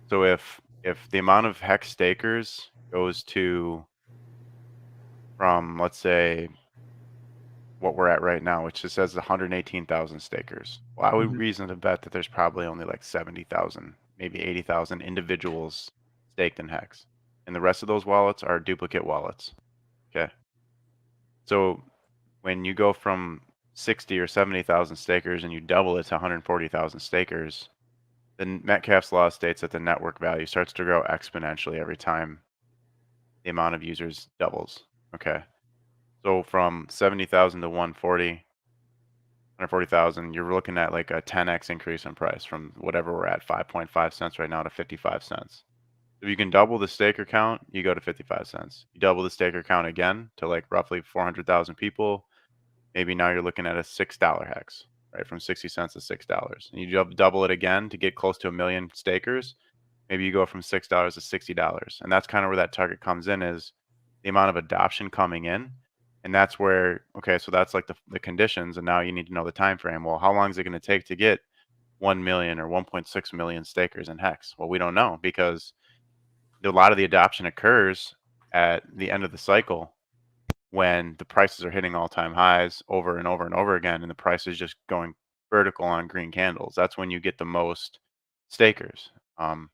So if the amount of hex stakers goes to from, let's say, what we're at right now, which just says 118,000 stakers. Well, I would Mhm. reason to bet that there's probably only like 70,000, maybe 80,000 individuals staked in hex, and the rest of those wallets are duplicate wallets. Okay, so when you go from 60 or 70,000 stakers and you double it to 140,000 stakers, then Metcalfe's law states that the network value starts to grow exponentially every time the amount of users doubles. Okay. So from 70,000 to 140,000, you're looking at like a 10x increase in price from whatever we're at, 5.5 cents right now to 55 cents. If you can double the staker count, you go to 55 cents. You double the staker count again to like roughly 400,000 people, maybe now you're looking at a $6 hex, right? From 60 cents to $6. And you double it again to get close to a million stakers. Maybe you go from $6 to $60. And that's kind of where that target comes in, is the amount of adoption coming in. And that's where, okay, so that's like the conditions. And now you need to know the time frame. Well, how long is it going to take to get 1 million or 1.6 million stakers in Hex? Well, we don't know, because a lot of the adoption occurs at the end of the cycle when the prices are hitting all-time highs over and over and over again, and the price is just going vertical on green candles. That's when you get the most stakers. So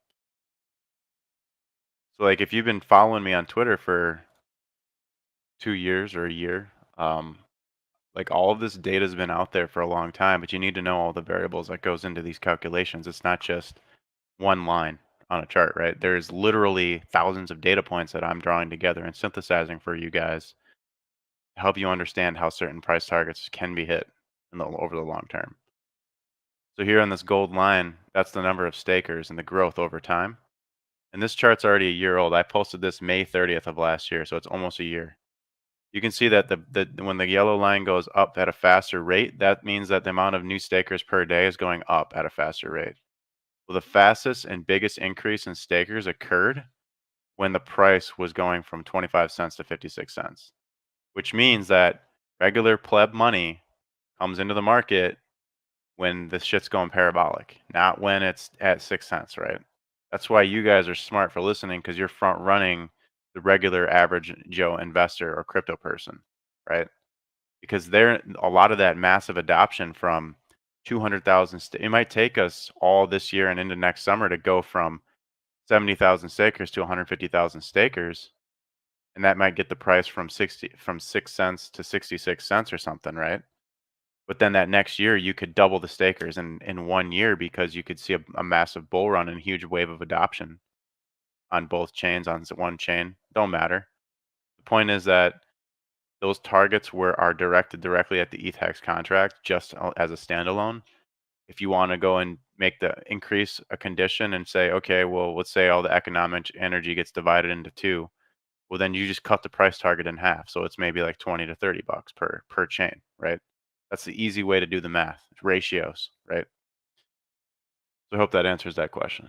like if you've been following me on Twitter for 2 years or a year, like all of this data has been out there for a long time, but you need to know all the variables that goes into these calculations. It's not just one line on a chart, right? There's literally thousands of data points that I'm drawing together and synthesizing for you guys to help you understand how certain price targets can be hit over the long term. So here on this gold line, that's the number of stakers and the growth over time. And this chart's already a year old. I posted this May 30th of last year, so it's almost a year. You can see that when the yellow line goes up at a faster rate, that means that the amount of new stakers per day is going up at a faster rate. Well, the fastest and biggest increase in stakers occurred when the price was going from 25 cents to 56 cents, which means that regular pleb money comes into the market when the shit's going parabolic, not when it's at 6 cents, right? That's why you guys are smart for listening, because you're front running the regular average Joe investor or crypto person, right? Because there, a lot of that massive adoption from 200,000, it might take us all this year and into next summer to go from 70,000 stakers to 150,000 stakers. And that might get the price from 6 cents to 66 cents or something, right? But then that next year, you could double the stakers in 1 year, because you could see a massive bull run and a huge wave of adoption on both chains, on one chain. Don't matter. The point is that those targets are directed directly at the ETH hex contract just as a standalone. If you want to go and make the increase a condition and say, okay, well, let's say all the economic energy gets divided into two. Well, then you just cut the price target in half. So it's maybe like 20 to 30 bucks per chain, right? That's the easy way to do the math. It's ratios, right? So I hope that answers that question.